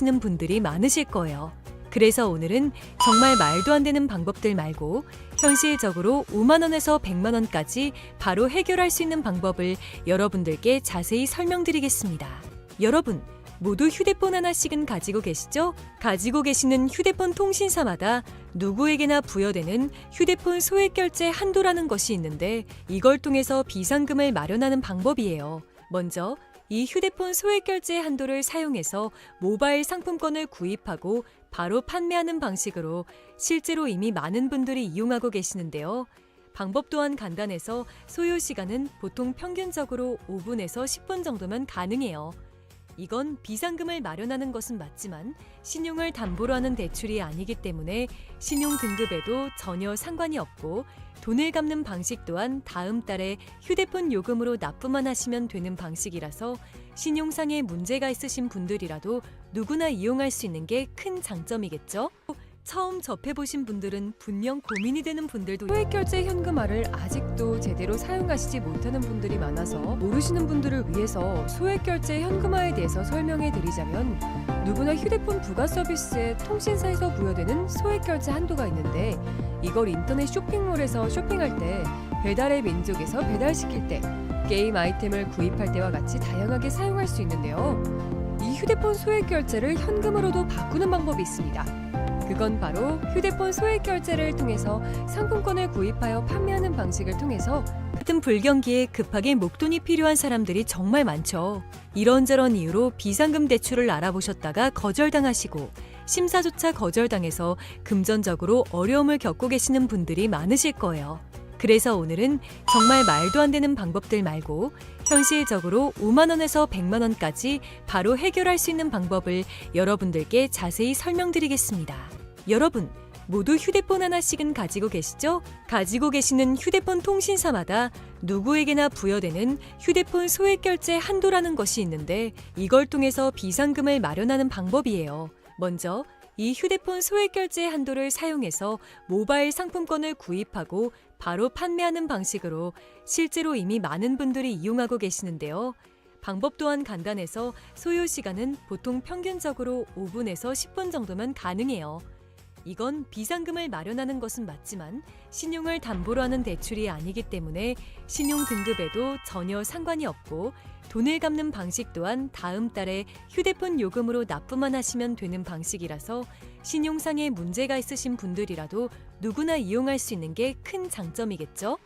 계시는 분들이 많으실 거예요. 그래서 오늘은 정말 말도 안 되는 방법들 말고 현실적으로 5만 원에서 100만 원까지 바로 해결할 수 있는 방법을 여러분들께 자세히 설명드리겠습니다. 여러분, 모두 휴대폰 하나씩은 가지고 계시죠? 가지고 계시는 휴대폰 통신사마다 누구에게나 부여되는 휴대폰 소액결제 한도라는 것이 있는데 이걸 통해서 비상금을 마련하는 방법이에요. 먼저 이 휴대폰 소액결제 한도를 사용해서 모바일 상품권을 구입하고 바로 판매하는 방식으로 실제로 이미 많은 분들이 이용하고 계시는데요. 방법 또한 간단해서 소요 시간은 보통 평균적으로 5분에서 10분 정도면 가능해요. 이건 비상금을 마련하는 것은 맞지만 신용을 담보로 하는 대출이 아니기 때문에 신용 등급에도 전혀 상관이 없고 돈을 갚는 방식 또한 다음 달에 휴대폰 요금으로 납부만 하시면 되는 방식이라서 신용상의 문제가 있으신 분들이라도 누구나 이용할 수 있는 게 큰 장점이겠죠? 처음 접해보신 분들은 분명 고민이 되는 분들도 소액결제 현금화를 아직도 제대로 사용하시지 못하는 분들이 많아서 모르시는 분들을 위해서 소액결제 현금화에 대해서 설명해 드리자면 누구나 휴대폰 부가 서비스에 통신사에서 부여되는 소액결제 한도가 있는데 이걸 인터넷 쇼핑몰에서 쇼핑할 때 배달의 민족에서 배달시킬 때 게임 아이템을 구입할 때와 같이 다양하게 사용할 수 있는데요. 이 휴대폰 소액결제를 현금으로도 바꾸는 방법이 있습니다. 그건 바로 휴대폰 소액결제를 통해서 상품권을 구입하여 판매하는 방식을 통해서 같은 불경기에 급하게 목돈이 필요한 사람들이 정말 많죠. 이런저런 이유로 비상금 대출을 알아보셨다가 거절당하시고 심사조차 거절당해서 금전적으로 어려움을 겪고 계시는 분들이 많으실 거예요. 그래서 오늘은 정말 말도 안 되는 방법들 말고 현실적으로 5만 원에서 100만 원까지 바로 해결할 수 있는 방법을 여러분들께 자세히 설명드리겠습니다. 여러분, 모두 휴대폰 하나씩은 가지고 계시죠? 가지고 계시는 휴대폰 통신사마다 누구에게나 부여되는 휴대폰 소액결제 한도라는 것이 있는데 이걸 통해서 비상금을 마련하는 방법이에요. 먼저 이 휴대폰 소액결제 한도를 사용해서 모바일 상품권을 구입하고 바로 판매하는 방식으로 실제로 이미 많은 분들이 이용하고 계시는데요. 방법 또한 간단해서 소요 시간은 보통 평균적으로 5분에서 10분 정도면 가능해요. 이건 비상금을 마련하는 것은 맞지만 신용을 담보로 하는 대출이 아니기 때문에 신용 등급에도 전혀 상관이 없고 돈을 갚는 방식 또한 다음 달에 휴대폰 요금으로 납부만 하시면 되는 방식이라서 신용상의 문제가 있으신 분들이라도 누구나 이용할 수 있는 게 큰 장점이겠죠?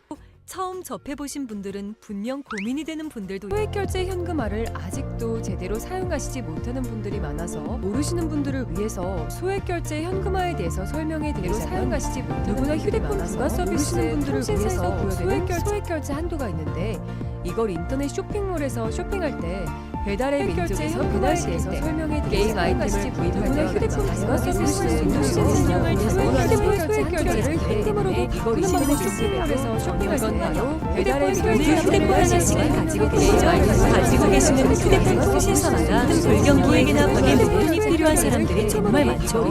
처음 접해보신 분들은 분명 고민이 되는 분들도 소액결제 현금화를 아직도 제대로 사용하시지 못하는 분들이 많아서 모르시는 분들을 위해서 소액결제 현금화에 대해서 설명해 드리자면 사용하시지 못하는 누구나 휴대폰 부가 서비스에 통신사에서 부여되는 소액결제 한도가 있는데 이걸 인터넷 쇼핑몰에서 쇼핑할 때 배달의 민족에서 배달시에서 설명해 드리자면 게임 아이템을 구입할 때 휴대폰 부가 서비스에 통신사를 휴대폰 소액결제를 현금으로도 바꾸는 방법이 쇼핑몰에서 쇼핑할 때 바로 배달의 민족에서 휴대폰 하나씩은 가지고 계시죠? 가지고 계시는 휴대폰 통신사마다 불경기에게나 부게 목돈이 필요한 사람들이 정말 많죠.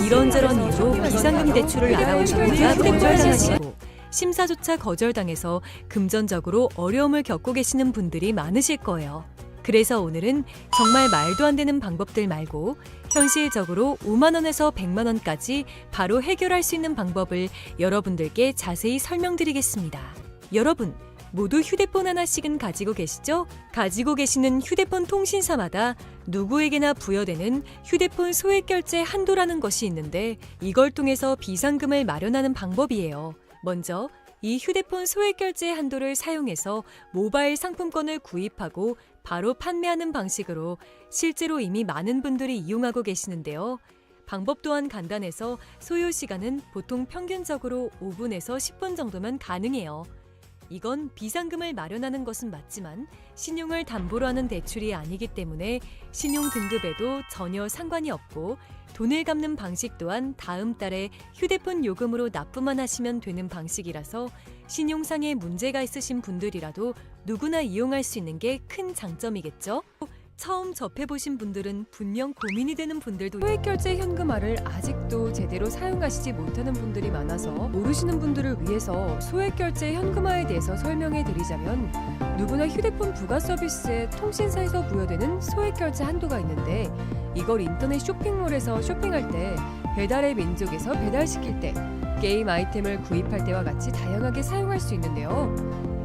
이런저런 이유로 비상금 대출을 알아보셨다가 거절당하시고 심사조차 거절당해서 금전적으로 어려움을 겪고 계시는 분들이 많으실 거예요. 그래서 오늘은 정말 말도 안 되는 방법들 말고 현실적으로 5만 원에서 100만 원까지 바로 해결할 수 있는 방법을 여러분들께 자세히 설명드리겠습니다. 여러분, 모두 휴대폰 하나씩은 가지고 계시죠? 가지고 계시는 휴대폰 통신사마다 누구에게나 부여되는 휴대폰 소액결제 한도라는 것이 있는데 이걸 통해서 비상금을 마련하는 방법이에요. 먼저 이 휴대폰 소액결제 한도를 사용해서 모바일 상품권을 구입하고 바로 판매하는 방식으로 실제로 이미 많은 분들이 이용하고 계시는데요. 방법 또한 간단해서 소요 시간은 보통 평균적으로 5분에서 10분 정도면 가능해요. 이건 비상금을 마련하는 것은 맞지만 신용을 담보로 하는 대출이 아니기 때문에 신용 등급에도 전혀 상관이 없고 돈을 갚는 방식 또한 다음 달에 휴대폰 요금으로 납부만 하시면 되는 방식이라서 신용상의 문제가 있으신 분들이라도 누구나 이용할 수 있는 게 큰 장점이겠죠? 처음 접해보신 분들은 분명 고민이 되는 분들도 소액결제 현금화를 아직도 제대로 사용하시지 못하는 분들이 많아서 모르시는 분들을 위해서 소액결제 현금화에 대해서 설명해 드리자면, 누구나 휴대폰 부가 서비스에 통신사에서 부여되는 소액결제 한도가 있는데, 이걸 인터넷 쇼핑몰에서 쇼핑할 때, 배달의 민족에서 배달시킬 때, 게임 아이템을 구입할 때와 같이 다양하게 사용할 수 있는데요.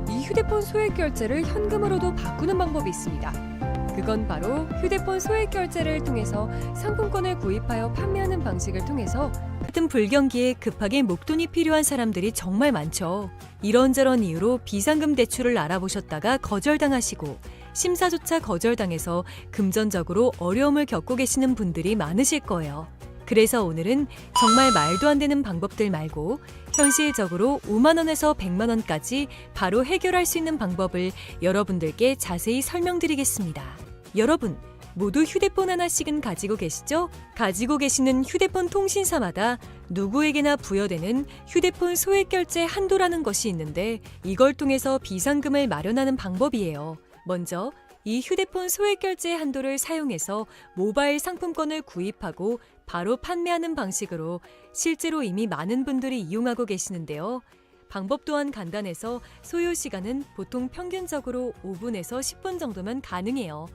이 휴대폰 소액결제를 현금으로도 바꾸는 방법이 있습니다. 그건 바로 휴대폰 소액결제를 통해서 상품권을 구입하여 판매하는 방식을 통해서 같은 불경기에 급하게 목돈이 필요한 사람들이 정말 많죠. 이런저런 이유로 비상금 대출을 알아보셨다가 거절당하시고 심사조차 거절당해서 금전적으로 어려움을 겪고 계시는 분들이 많으실 거예요. 그래서 오늘은 정말 말도 안 되는 방법들 말고 현실적으로 5만 원에서 100만 원까지 바로 해결할 수 있는 방법을 여러분들께 자세히 설명드리겠습니다. 여러분, 모두 휴대폰 하나씩은 가지고 계시죠? 가지고 계시는 휴대폰 통신사마다 누구에게나 부여되는 휴대폰 소액결제 한도라는 것이 있는데, 이걸 통해서 비상금을 마련하는 방법이에요. 먼저 이 휴대폰 소액결제 한도를 사용해서 모바일 상품권을 구입하고 바로 판매하는 방식으로 실제로 이미 많은 분들이 이용하고 계시는데요. 방법 또한 간단해서 소요 시간은 보통 평균적으로 5분에서 10분 정도면 가능해요.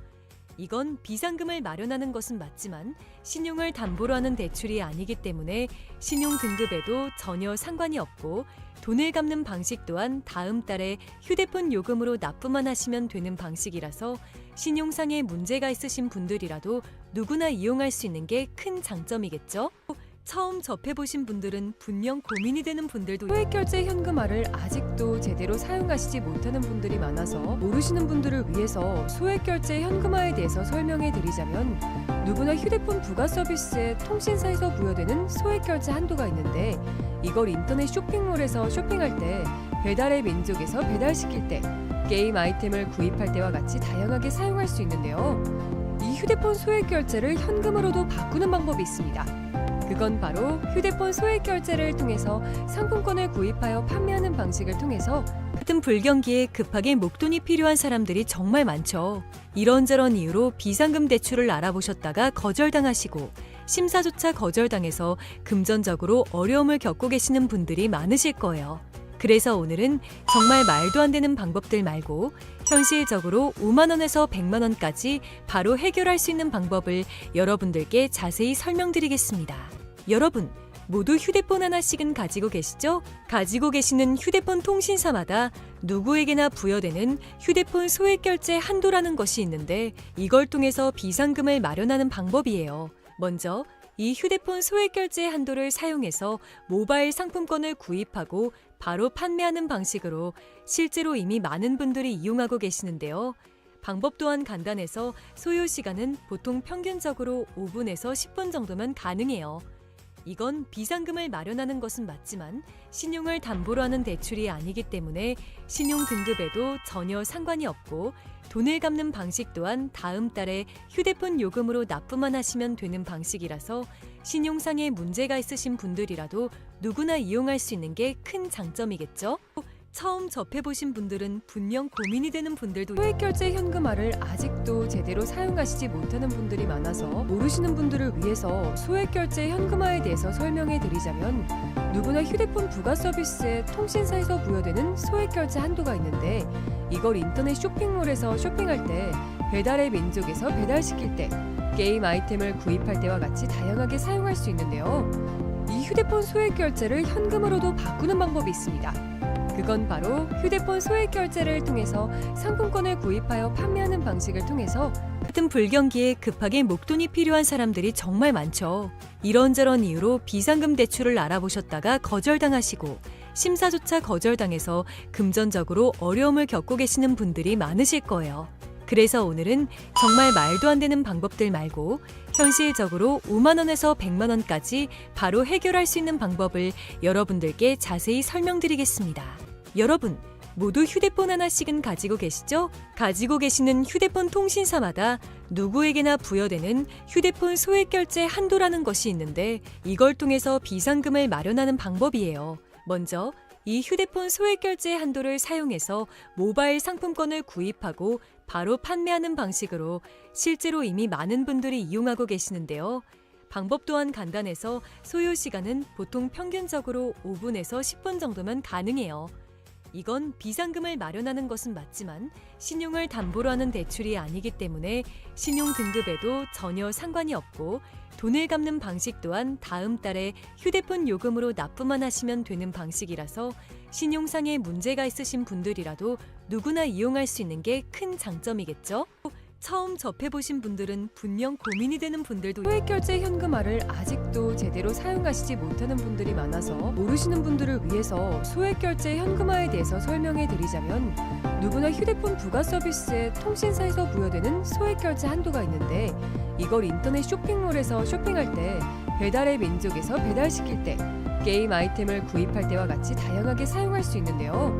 이건 비상금을 마련하는 것은 맞지만 신용을 담보로 하는 대출이 아니기 때문에 신용 등급에도 전혀 상관이 없고, 돈을 갚는 방식 또한 다음 달에 휴대폰 요금으로 납부만 하시면 되는 방식이라서 신용상의 문제가 있으신 분들이라도 누구나 이용할 수 있는 게 큰 장점이겠죠? 처음 접해보신 분들은 분명 고민이 되는 분들도 소액결제 현금화를 아직도 제대로 사용하시지 못하는 분들이 많아서 모르시는 분들을 위해서 소액결제 현금화에 대해서 설명해 드리자면, 누구나 휴대폰 부가 서비스에 통신사에서 부여되는 소액결제 한도가 있는데, 이걸 인터넷 쇼핑몰에서 쇼핑할 때, 배달의 민족에서 배달시킬 때, 게임 아이템을 구입할 때와 같이 다양하게 사용할 수 있는데요. 이 휴대폰 소액결제를 현금으로도 바꾸는 방법이 있습니다. 그건 바로 휴대폰 소액결제를 통해서 상품권을 구입하여 판매하는 방식을 통해서 같은 불경기에 급하게 목돈이 필요한 사람들이 정말 많죠. 이런저런 이유로 비상금 대출을 알아보셨다가 거절당하시고 심사조차 거절당해서 금전적으로 어려움을 겪고 계시는 분들이 많으실 거예요. 그래서 오늘은 정말 말도 안 되는 방법들 말고 현실적으로 5만 원에서 100만 원까지 바로 해결할 수 있는 방법을 여러분들께 자세히 설명드리겠습니다. 여러분, 모두 휴대폰 하나씩은 가지고 계시죠? 가지고 계시는 휴대폰 통신사마다 누구에게나 부여되는 휴대폰 소액결제 한도라는 것이 있는데, 이걸 통해서 비상금을 마련하는 방법이에요. 먼저 이 휴대폰 소액결제 한도를 사용해서 모바일 상품권을 구입하고 바로 판매하는 방식으로 실제로 이미 많은 분들이 이용하고 계시는데요. 방법 또한 간단해서 소요 시간은 보통 평균적으로 5분에서 10분 정도면 가능해요. 이건 비상금을 마련하는 것은 맞지만 신용을 담보로 하는 대출이 아니기 때문에 신용 등급에도 전혀 상관이 없고, 돈을 갚는 방식 또한 다음 달에 휴대폰 요금으로 납부만 하시면 되는 방식이라서 신용상의 문제가 있으신 분들이라도 누구나 이용할 수 있는 게 큰 장점이겠죠? 처음 접해보신 분들은 분명 고민이 되는 분들도 소액결제 현금화를 아직도 제대로 사용하시지 못하는 분들이 많아서 모르시는 분들을 위해서 소액결제 현금화에 대해서 설명해 드리자면, 누구나 휴대폰 부가 서비스에 통신사에서 부여되는 소액결제 한도가 있는데, 이걸 인터넷 쇼핑몰에서 쇼핑할 때, 배달의 민족에서 배달시킬 때, 게임 아이템을 구입할 때와 같이 다양하게 사용할 수 있는데요. 이 휴대폰 소액결제를 현금으로도 바꾸는 방법이 있습니다. 그건 바로 휴대폰 소액결제를 통해서 상품권을 구입하여 판매하는 방식을 통해서 같은 불경기에 급하게 목돈이 필요한 사람들이 정말 많죠. 이런저런 이유로 비상금 대출을 알아보셨다가 거절당하시고 심사조차 거절당해서 금전적으로 어려움을 겪고 계시는 분들이 많으실 거예요. 그래서 오늘은 정말 말도 안 되는 방법들 말고 현실적으로 5만 원에서 100만 원까지 바로 해결할 수 있는 방법을 여러분들께 자세히 설명드리겠습니다. 여러분, 모두 휴대폰 하나씩은 가지고 계시죠? 가지고 계시는 휴대폰 통신사마다 누구에게나 부여되는 휴대폰 소액결제 한도라는 것이 있는데, 이걸 통해서 비상금을 마련하는 방법이에요. 먼저 이 휴대폰 소액결제 한도를 사용해서 모바일 상품권을 구입하고 바로 판매하는 방식으로 실제로 이미 많은 분들이 이용하고 계시는데요. 방법 또한 간단해서 소요 시간은 보통 평균적으로 5분에서 10분 정도면 가능해요. 이건 비상금을 마련하는 것은 맞지만 신용을 담보로 하는 대출이 아니기 때문에 신용 등급에도 전혀 상관이 없고 돈을 갚는 방식 또한 다음 달에 휴대폰 요금으로 납부만 하시면 되는 방식이라서 신용상에 문제가 있으신 분들이라도 누구나 이용할 수 있는 게 큰 장점이겠죠? 처음 접해보신 분들은 분명 고민이 되는 분들도 소액결제 현금화를 아직도 제대로 사용하시지 못하는 분들이 많아서 모르시는 분들을 위해서 소액결제 현금화에 대해서 설명해 드리자면 누구나 휴대폰 부가 서비스에 통신사에서 부여되는 소액결제 한도가 있는데 이걸 인터넷 쇼핑몰에서 쇼핑할 때 배달의 민족에서 배달시킬 때 게임 아이템을 구입할 때와 같이 다양하게 사용할 수 있는데요.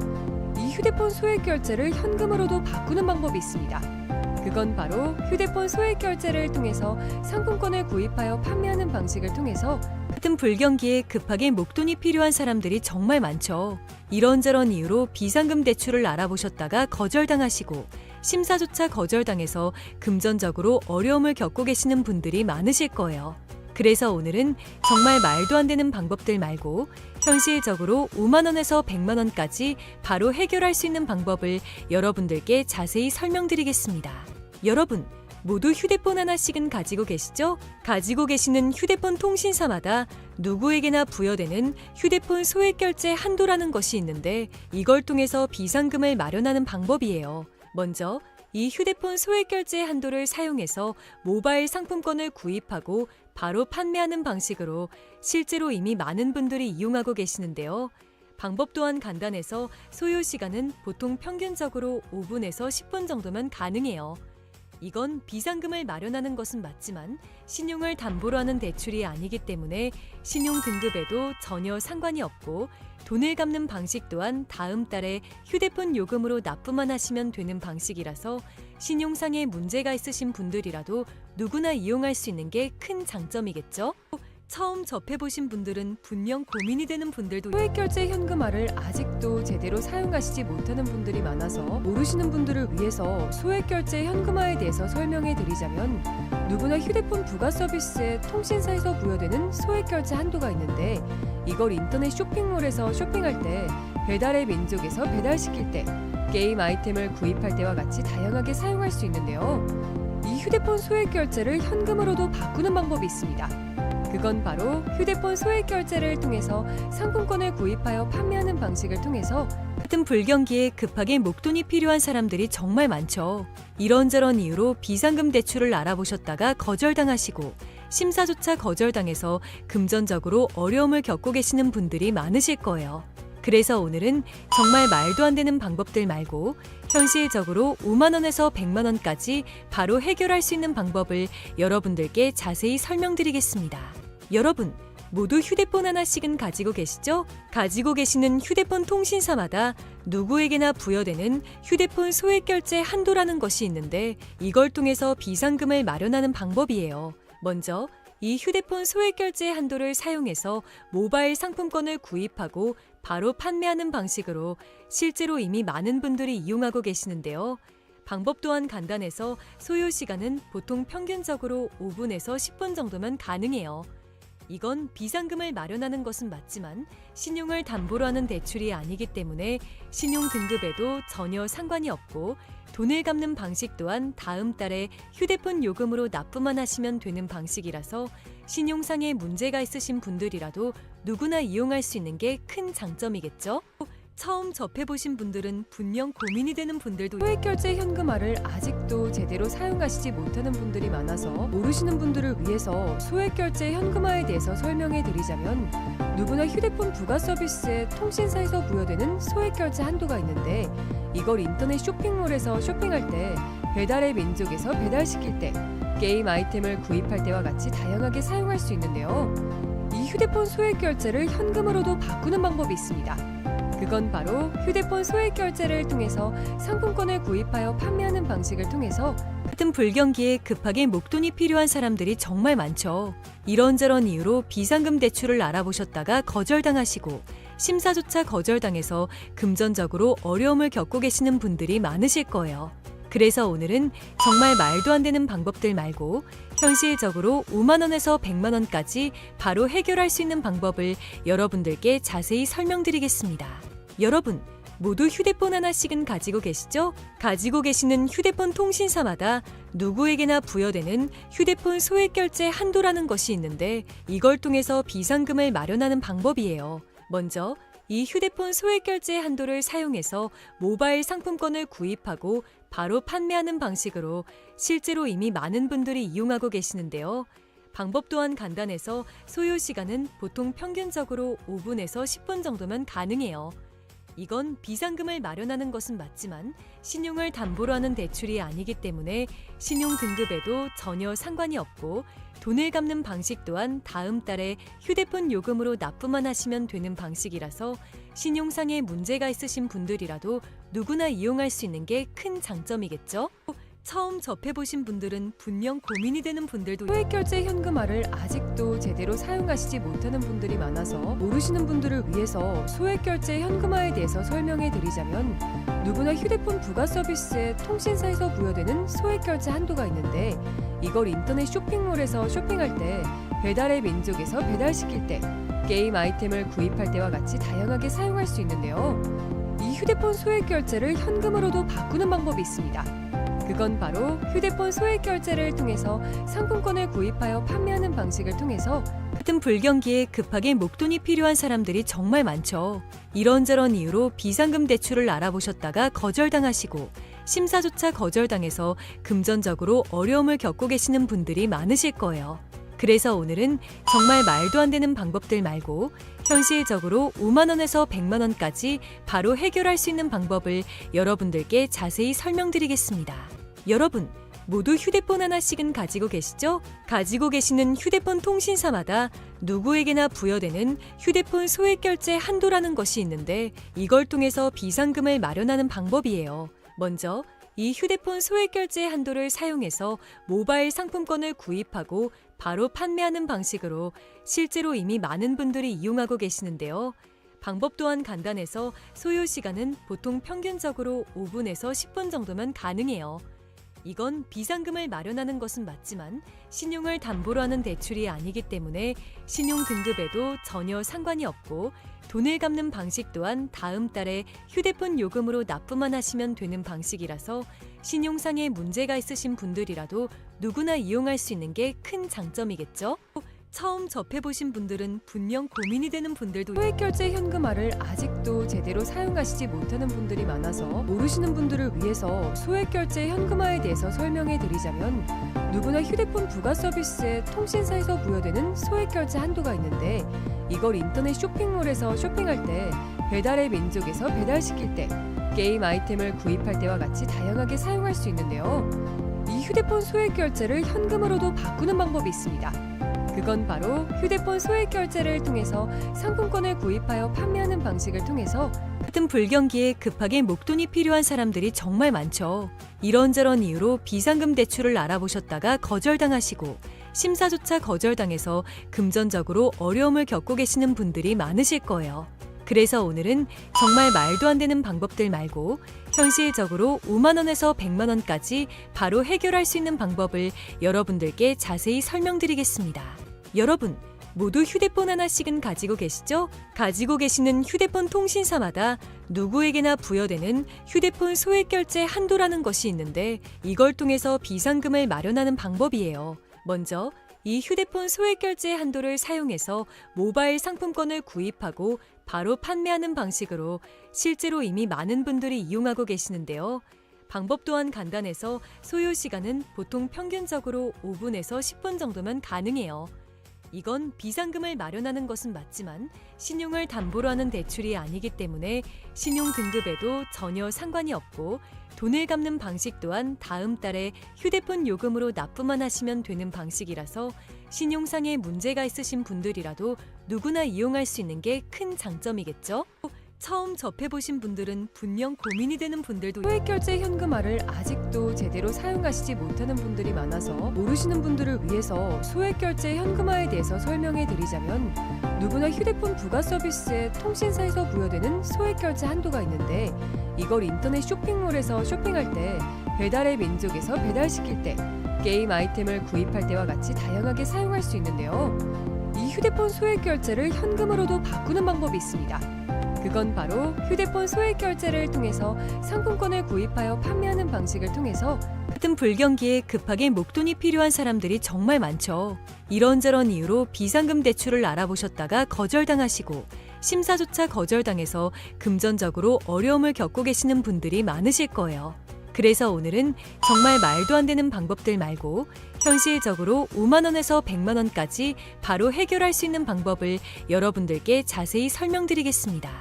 이 휴대폰 소액결제를 현금으로도 바꾸는 방법이 있습니다. 그건 바로 휴대폰 소액결제를 통해서 상품권을 구입하여 판매하는 방식을 통해서 같은 불경기에 급하게 목돈이 필요한 사람들이 정말 많죠. 이런저런 이유로 비상금 대출을 알아보셨다가 거절당하시고 심사조차 거절당해서 금전적으로 어려움을 겪고 계시는 분들이 많으실 거예요. 그래서 오늘은 정말 말도 안 되는 방법들 말고 현실적으로 5만 원에서 100만 원까지 바로 해결할 수 있는 방법을 여러분들께 자세히 설명드리겠습니다. 여러분, 모두 휴대폰 하나씩은 가지고 계시죠? 가지고 계시는 휴대폰 통신사마다 누구에게나 부여되는 휴대폰 소액결제 한도라는 것이 있는데 이걸 통해서 비상금을 마련하는 방법이에요. 먼저 이 휴대폰 소액결제 한도를 사용해서 모바일 상품권을 구입하고 바로 판매하는 방식으로 실제로 이미 많은 분들이 이용하고 계시는데요. 방법 또한 간단해서 소요 시간은 보통 평균적으로 5분에서 10분 정도면 가능해요. 이건 비상금을 마련하는 것은 맞지만 신용을 담보로 하는 대출이 아니기 때문에 신용 등급에도 전혀 상관이 없고 돈을 갚는 방식 또한 다음 달에 휴대폰 요금으로 납부만 하시면 되는 방식이라서 신용상에 문제가 있으신 분들이라도 누구나 이용할 수 있는 게 큰 장점이겠죠? 처음 접해보신 분들은 분명 고민이 되는 분들도 소액결제 현금화를 아직도 제대로 사용하시지 못하는 분들이 많아서 모르시는 분들을 위해서 소액결제 현금화에 대해서 설명해 드리자면 누구나 휴대폰 부가 서비스에 통신사에서 부여되는 소액결제 한도가 있는데 이걸 인터넷 쇼핑몰에서 쇼핑할 때 배달의 민족에서 배달시킬 때 게임 아이템을 구입할 때와 같이 다양하게 사용할 수 있는데요. 이 휴대폰 소액결제를 현금으로도 바꾸는 방법이 있습니다. 그건 바로 휴대폰 소액결제를 통해서 상품권을 구입하여 판매하는 방식을 통해서 같은 불경기에 급하게 목돈이 필요한 사람들이 정말 많죠. 이런저런 이유로 비상금 대출을 알아보셨다가 거절당하시고 심사조차 거절당해서 금전적으로 어려움을 겪고 계시는 분들이 많으실 거예요. 그래서 오늘은 정말 말도 안 되는 방법들 말고 현실적으로 5만 원에서 100만 원까지 바로 해결할 수 있는 방법을 여러분들께 자세히 설명드리겠습니다. 여러분, 모두 휴대폰 하나씩은 가지고 계시죠? 가지고 계시는 휴대폰 통신사마다 누구에게나 부여되는 휴대폰 소액결제 한도라는 것이 있는데 이걸 통해서 비상금을 마련하는 방법이에요. 먼저 이 휴대폰 소액결제 한도를 사용해서 모바일 상품권을 구입하고 바로 판매하는 방식으로 실제로 이미 많은 분들이 이용하고 계시는데요. 방법 또한 간단해서 소요 시간은 보통 평균적으로 5분에서 10분 정도면 가능해요. 이건 비상금을 마련하는 것은 맞지만 신용을 담보로 하는 대출이 아니기 때문에 신용 등급에도 전혀 상관이 없고 돈을 갚는 방식 또한 다음 달에 휴대폰 요금으로 납부만 하시면 되는 방식이라서 신용상에 문제가 있으신 분들이라도 누구나 이용할 수 있는 게 큰 장점이겠죠? 처음 접해보신 분들은 분명 고민이 되는 분들도 소액결제 현금화를 아직도 제대로 사용하시지 못하는 분들이 많아서 모르시는 분들을 위해서 소액결제 현금화에 대해서 설명해 드리자면 누구나 휴대폰 부가 서비스에 통신사에서 부여되는 소액결제 한도가 있는데 이걸 인터넷 쇼핑몰에서 쇼핑할 때 배달의 민족에서 배달시킬 때 게임 아이템을 구입할 때와 같이 다양하게 사용할 수 있는데요. 이 휴대폰 소액결제를 현금으로도 바꾸는 방법이 있습니다. 그건 바로 휴대폰 소액결제를 통해서 상품권을 구입하여 판매하는 방식을 통해서 같은 불경기에 급하게 목돈이 필요한 사람들이 정말 많죠. 이런저런 이유로 비상금 대출을 알아보셨다가 거절당하시고 심사조차 거절당해서 금전적으로 어려움을 겪고 계시는 분들이 많으실 거예요. 그래서 오늘은 정말 말도 안 되는 방법들 말고 현실적으로 5만 원에서 100만 원까지 바로 해결할 수 있는 방법을 여러분들께 자세히 설명드리겠습니다. 여러분, 모두 휴대폰 하나씩은 가지고 계시죠? 가지고 계시는 휴대폰 통신사마다 누구에게나 부여되는 휴대폰 소액결제 한도라는 것이 있는데 이걸 통해서 비상금을 마련하는 방법이에요. 먼저 이 휴대폰 소액결제 한도를 사용해서 모바일 상품권을 구입하고 바로 판매하는 방식으로 실제로 이미 많은 분들이 이용하고 계시는데요. 방법 또한 간단해서 소요 시간은 보통 평균적으로 5분에서 10분 정도면 가능해요. 이건 비상금을 마련하는 것은 맞지만 신용을 담보로 하는 대출이 아니기 때문에 신용 등급에도 전혀 상관이 없고 돈을 갚는 방식 또한 다음 달에 휴대폰 요금으로 납부만 하시면 되는 방식이라서 신용상에 문제가 있으신 분들이라도 누구나 이용할 수 있는 게 큰 장점이겠죠? 처음 접해보신 분들은 분명 고민이 되는 분들도 소액결제 현금화를 아직도 제대로 사용하시지 못하는 분들이 많아서 모르시는 분들을 위해서 소액결제 현금화에 대해서 설명해 드리자면 누구나 휴대폰 부가 서비스에 통신사에서 부여되는 소액결제 한도가 있는데 이걸 인터넷 쇼핑몰에서 쇼핑할 때 배달의 민족에서 배달시킬 때 게임 아이템을 구입할 때와 같이 다양하게 사용할 수 있는데요. 이 휴대폰 소액결제를 현금으로도 바꾸는 방법이 있습니다. 그건 바로 휴대폰 소액결제를 통해서 상품권을 구입하여 판매하는 방식을 통해서 같은 불경기에 급하게 목돈이 필요한 사람들이 정말 많죠. 이런저런 이유로 비상금 대출을 알아보셨다가 거절당하시고 심사조차 거절당해서 금전적으로 어려움을 겪고 계시는 분들이 많으실 거예요. 그래서 오늘은 정말 말도 안 되는 방법들 말고 현실적으로 5만 원에서 100만 원까지 바로 해결할 수 있는 방법을 여러분들께 자세히 설명드리겠습니다. 여러분, 모두 휴대폰 하나씩은 가지고 계시죠? 가지고 계시는 휴대폰 통신사마다 누구에게나 부여되는 휴대폰 소액결제 한도라는 것이 있는데 이걸 통해서 비상금을 마련하는 방법이에요. 먼저 이 휴대폰 소액결제 한도를 사용해서 모바일 상품권을 구입하고 바로 판매하는 방식으로 실제로 이미 많은 분들이 이용하고 계시는데요. 방법 또한 간단해서 소요 시간은 보통 평균적으로 5분에서 10분 정도면 가능해요. 이건 비상금을 마련하는 것은 맞지만 신용을 담보로 하는 대출이 아니기 때문에 신용 등급에도 전혀 상관이 없고 돈을 갚는 방식 또한 다음 달에 휴대폰 요금으로 납부만 하시면 되는 방식이라서 신용상에 문제가 있으신 분들이라도 누구나 이용할 수 있는 게 큰 장점이겠죠? 처음 접해보신 분들은 분명 고민이 되는 분들도 소액결제 현금화를 아직도 제대로 사용하시지 못하는 분들이 많아서 모르시는 분들을 위해서 소액결제 현금화에 대해서 설명해 드리자면 누구나 휴대폰 부가 서비스에 통신사에서 부여되는 소액결제 한도가 있는데 이걸 인터넷 쇼핑몰에서 쇼핑할 때 배달의 민족에서 배달시킬 때 게임 아이템을 구입할 때와 같이 다양하게 사용할 수 있는데요. 이 휴대폰 소액결제를 현금으로도 바꾸는 방법이 있습니다. 그건 바로 휴대폰 소액결제를 통해서 상품권을 구입하여 판매하는 방식을 통해서 같은 불경기에 급하게 목돈이 필요한 사람들이 정말 많죠. 이런저런 이유로 비상금 대출을 알아보셨다가 거절당하시고 심사조차 거절당해서 금전적으로 어려움을 겪고 계시는 분들이 많으실 거예요. 그래서 오늘은 정말 말도 안 되는 방법들 말고 현실적으로 5만 원에서 100만 원까지 바로 해결할 수 있는 방법을 여러분들께 자세히 설명드리겠습니다. 여러분, 모두 휴대폰 하나씩은 가지고 계시죠? 가지고 계시는 휴대폰 통신사마다 누구에게나 부여되는 휴대폰 소액결제 한도라는 것이 있는데 이걸 통해서 비상금을 마련하는 방법이에요. 먼저 이 휴대폰 소액결제 한도를 사용해서 모바일 상품권을 구입하고 바로 판매하는 방식으로 실제로 이미 많은 분들이 이용하고 계시는데요. 방법 또한 간단해서 소요 시간은 보통 평균적으로 5분에서 10분 정도면 가능해요. 이건 비상금을 마련하는 것은 맞지만 신용을 담보로 하는 대출이 아니기 때문에 신용 등급에도 전혀 상관이 없고 돈을 갚는 방식 또한 다음 달에 휴대폰 요금으로 납부만 하시면 되는 방식이라서 신용상에 문제가 있으신 분들이라도 누구나 이용할 수 있는 게 큰 장점이겠죠? 처음 접해보신 분들은 분명 고민이 되는 분들도 소액결제 현금화를 아직도 제대로 사용하시지 못하는 분들이 많아서 모르시는 분들을 위해서 소액결제 현금화에 대해서 설명해 드리자면 누구나 휴대폰 부가 서비스에 통신사에서 부여되는 소액결제 한도가 있는데 이걸 인터넷 쇼핑몰에서 쇼핑할 때 배달의 민족에서 배달시킬 때, 게임 아이템을 구입할 때와 같이 다양하게 사용할 수 있는데요. 이 휴대폰 소액 결제를 현금으로도 바꾸는 방법이 있습니다. 그건 바로 휴대폰 소액 결제를 통해서 상품권을 구입하여 판매하는 방식을 통해서 같은 불경기에 급하게 목돈이 필요한 사람들이 정말 많죠. 이런저런 이유로 비상금 대출을 알아보셨다가 거절당하시고 심사조차 거절당해서 금전적으로 어려움을 겪고 계시는 분들이 많으실 거예요. 그래서 오늘은 정말 말도 안 되는 방법들 말고 현실적으로 5만 원에서 100만 원까지 바로 해결할 수 있는 방법을 여러분들께 자세히 설명드리겠습니다.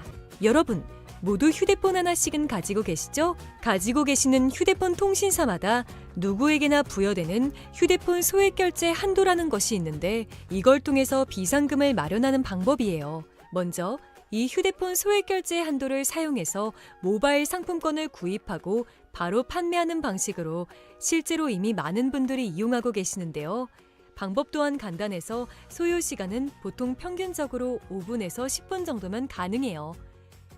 여러분, 모두 휴대폰 하나씩은 가지고 계시죠? 가지고 계시는 휴대폰 통신사마다 누구에게나 부여되는 휴대폰 소액 결제 한도라는 것이 있는데 이걸 통해서 비상금을 마련하는 방법이에요. 먼저 이 휴대폰 소액 결제 한도를 사용해서 모바일 상품권을 구입하고 바로 판매하는 방식으로 실제로 이미 많은 분들이 이용하고 계시는데요. 방법 또한 간단해서 소요 시간은 보통 평균적으로 5분에서 10분 정도면 가능해요.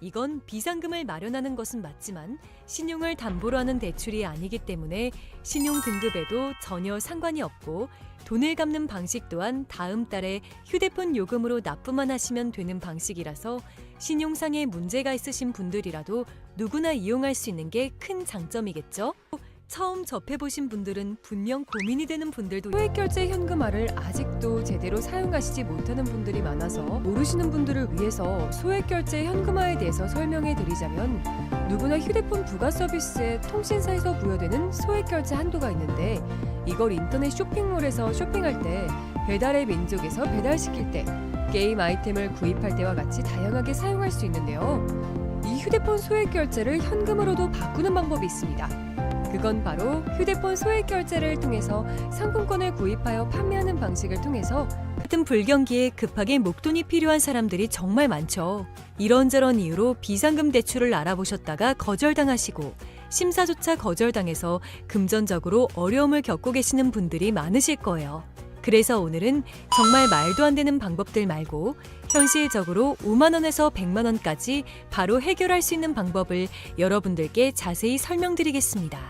이건 비상금을 마련하는 것은 맞지만 신용을 담보로 하는 대출이 아니기 때문에 신용 등급에도 전혀 상관이 없고 돈을 갚는 방식 또한 다음 달에 휴대폰 요금으로 납부만 하시면 되는 방식이라서 신용상의 문제가 있으신 분들이라도 누구나 이용할 수 있는 게 큰 장점이겠죠? 처음 접해보신 분들은 분명 고민이 되는 분들도 소액 결제 현금화를 아직도 제대로 사용하시지 못하는 분들이 많아서 모르시는 분들을 위해서 소액 결제 현금화에 대해서 설명해 드리자면 누구나 휴대폰 부가 서비스에 통신사에서 부여되는 소액 결제 한도가 있는데 이걸 인터넷 쇼핑몰에서 쇼핑할 때, 배달의 민족에서 배달시킬 때, 게임 아이템을 구입할 때와 같이 다양하게 사용할 수 있는데요. 이 휴대폰 소액 결제를 현금으로도 바꾸는 방법이 있습니다. 그건 바로 휴대폰 소액 결제를 통해서 상품권을 구입하여 판매하는 방식을 통해서 같은 불경기에 급하게 목돈이 필요한 사람들이 정말 많죠. 이런저런 이유로 비상금 대출을 알아보셨다가 거절당하시고 심사조차 거절당해서 금전적으로 어려움을 겪고 계시는 분들이 많으실 거예요. 그래서 오늘은 정말 말도 안 되는 방법들 말고 현실적으로 5만 원에서 100만 원까지 바로 해결할 수 있는 방법을 여러분들께 자세히 설명드리겠습니다.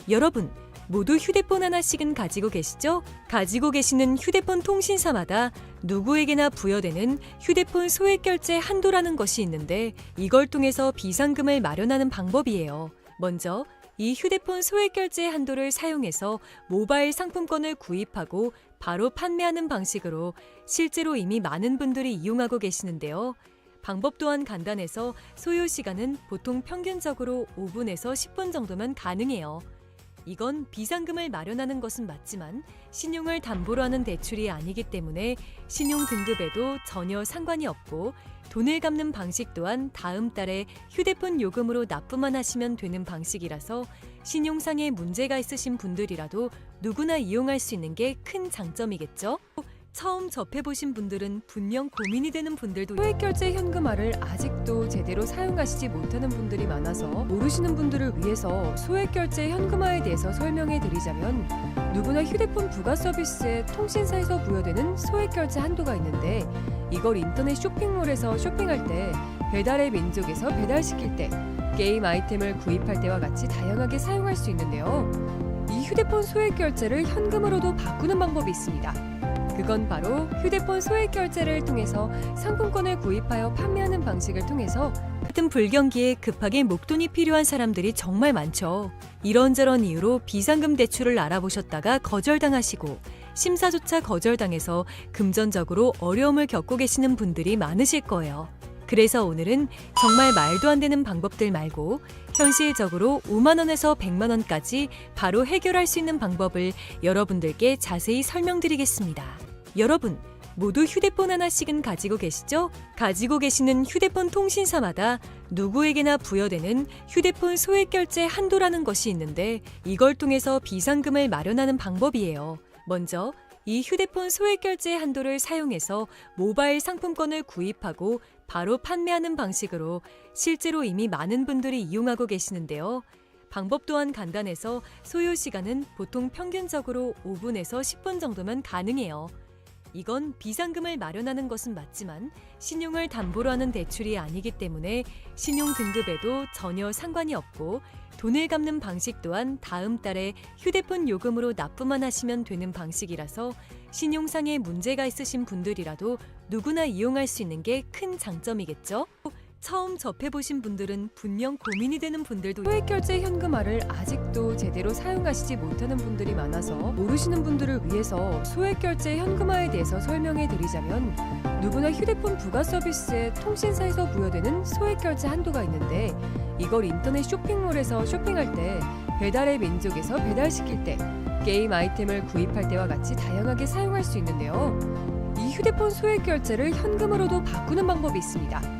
여러분, 모두 휴대폰 하나씩은 가지고 계시죠? 가지고 계시는 휴대폰 통신사마다 누구에게나 부여되는 휴대폰 소액 결제 한도라는 것이 있는데 이걸 통해서 비상금을 마련하는 방법이에요. 먼저 이 휴대폰 소액 결제 한도를 사용해서 모바일 상품권을 구입하고 바로 판매하는 방식으로 실제로 이미 많은 분들이 이용하고 계시는데요. 방법 또한 간단해서 소요 시간은 보통 평균적으로 5분에서 10분 정도면 가능해요. 이건 비상금을 마련하는 것은 맞지만 신용을 담보로 하는 대출이 아니기 때문에 신용 등급에도 전혀 상관이 없고 돈을 갚는 방식 또한 다음 달에 휴대폰 요금으로 납부만 하시면 되는 방식이라서 신용상의 문제가 있으신 분들이라도 누구나 이용할 수 있는 게 큰 장점이겠죠? 처음 접해보신 분들은 분명 고민이 되는 분들도 소액 결제 현금화를 아직도 제대로 사용하시지 못하는 분들이 많아서 모르시는 분들을 위해서 소액 결제 현금화에 대해서 설명해 드리자면 누구나 휴대폰 부가 서비스에 통신사에서 부여되는 소액 결제 한도가 있는데 이걸 인터넷 쇼핑몰에서 쇼핑할 때, 배달의 민족에서 배달시킬 때, 게임 아이템을 구입할 때와 같이 다양하게 사용할 수 있는데요. 이 휴대폰 소액 결제를 현금으로도 바꾸는 방법이 있습니다. 그건 바로 휴대폰 소액 결제를 통해서 상품권을 구입하여 판매하는 방식을 통해서 같은 불경기에 급하게 목돈이 필요한 사람들이 정말 많죠. 이런저런 이유로 비상금 대출을 알아보셨다가 거절당하시고 심사조차 거절당해서 금전적으로 어려움을 겪고 계시는 분들이 많으실 거예요. 그래서 오늘은 정말 말도 안 되는 방법들 말고 현실적으로 5만 원에서 100만 원까지 바로 해결할 수 있는 방법을 여러분들께 자세히 설명드리겠습니다. 여러분, 모두 휴대폰 하나씩은 가지고 계시죠? 가지고 계시는 휴대폰 통신사마다 누구에게나 부여되는 휴대폰 소액 결제 한도라는 것이 있는데 이걸 통해서 비상금을 마련하는 방법이에요. 먼저 이 휴대폰 소액 결제 한도를 사용해서 모바일 상품권을 구입하고 바로 판매하는 방식으로 실제로 이미 많은 분들이 이용하고 계시는데요. 방법 또한 간단해서 소요 시간은 보통 평균적으로 5분에서 10분 정도면 가능해요. 이건 비상금을 마련하는 것은 맞지만 신용을 담보로 하는 대출이 아니기 때문에 신용 등급에도 전혀 상관이 없고 돈을 갚는 방식 또한 다음 달에 휴대폰 요금으로 납부만 하시면 되는 방식이라서 신용상에 문제가 있으신 분들이라도 누구나 이용할 수 있는 게 큰 장점이겠죠? 처음 접해보신 분들은 분명 고민이 되는 분들도 소액결제 현금화를 아직도 제대로 사용하시지 못하는 분들이 많아서 모르시는 분들을 위해서 소액결제 현금화에 대해서 설명해 드리자면 누구나 휴대폰 부가 서비스에 통신사에서 부여되는 소액결제 한도가 있는데 이걸 인터넷 쇼핑몰에서 쇼핑할 때 배달의 민족에서 배달시킬 때 게임 아이템을 구입할 때와 같이 다양하게 사용할 수 있는데요. 이 휴대폰 소액결제를 현금으로도 바꾸는 방법이 있습니다.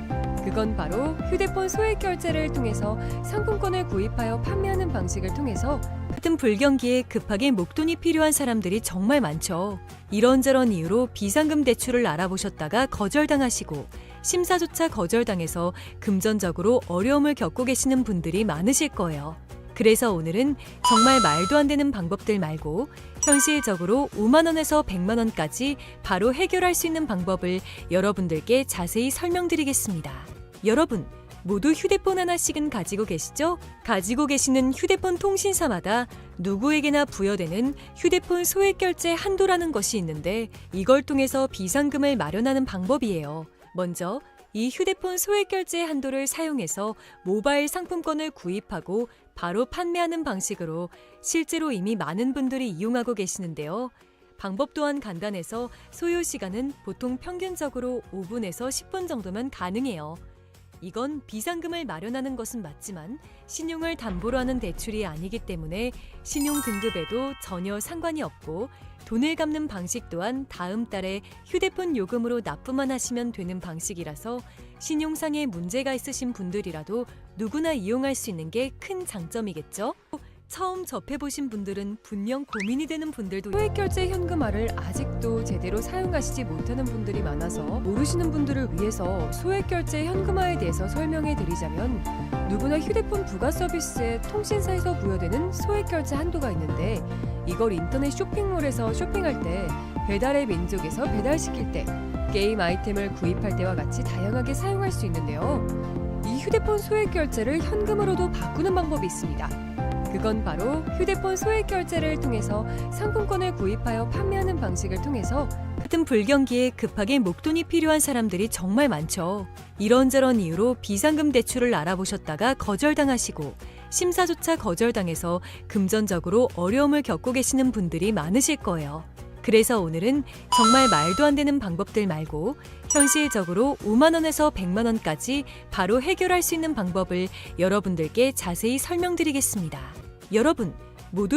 그건 바로 휴대폰 소액결제를 통해서 상품권을 구입하여 판매하는 방식을 통해서 같은 불경기에 급하게 목돈이 필요한 사람들이 정말 많죠. 이런저런 이유로 비상금 대출을 알아보셨다가 거절당하시고 심사조차 거절당해서 금전적으로 어려움을 겪고 계시는 분들이 많으실 거예요. 그래서 오늘은 정말 말도 안 되는 방법들 말고 현실적으로 5만 원에서 100만 원까지 바로 해결할 수 있는 방법을 여러분들께 자세히 설명드리겠습니다. 여러분, 모두 휴대폰 하나씩은 가지고 계시죠? 가지고 계시는 휴대폰 통신사마다 누구에게나 부여되는 휴대폰 소액결제 한도라는 것이 있는데 이걸 통해서 비상금을 마련하는 방법이에요. 먼저 이 휴대폰 소액결제 한도를 사용해서 모바일 상품권을 구입하고 바로 판매하는 방식으로 실제로 이미 많은 분들이 이용하고 계시는데요. 방법 또한 간단해서 소요 시간은 보통 평균적으로 5분에서 10분 정도면 가능해요. 이건 비상금을 마련하는 것은 맞지만 신용을 담보로 하는 대출이 아니기 때문에 신용 등급에도 전혀 상관이 없고 돈을 갚는 방식 또한 다음 달에 휴대폰 요금으로 납부만 하시면 되는 방식이라서 신용상에 문제가 있으신 분들이라도 누구나 이용할 수 있는 게 큰 장점이겠죠? 처음 접해보신 분들은 분명 고민이 되는 분들도 소액결제 현금화를 아직도 제대로 사용하시지 못하는 분들이 많아서 모르시는 분들을 위해서 소액결제 현금화에 대해서 설명해 드리자면 누구나 휴대폰 부가 서비스에 통신사에서 부여되는 소액결제 한도가 있는데 이걸 인터넷 쇼핑몰에서 쇼핑할 때 배달의 민족에서 배달시킬 때 게임 아이템을 구입할 때와 같이 다양하게 사용할 수 있는데요. 이 휴대폰 소액결제를 현금으로도 바꾸는 방법이 있습니다. 그건 바로 휴대폰 소액결제를 통해서 상품권을 구입하여 판매하는 방식을 통해서 같은 불경기에 급하게 목돈이 필요한 사람들이 정말 많죠. 이런저런 이유로 비상금 대출을 알아보셨다가 거절당하시고 심사조차 거절당해서 금전적으로 어려움을 겪고 계시는 분들이 많으실 거예요. 그래서 오늘은 정말 말도 안 되는 방법들 말고 현실적으로 5만 원에서 100만 원까지 바로 해결할 수 있는 방법을 여러분들께 자세히 설명드리겠습니다. 여러분, 모두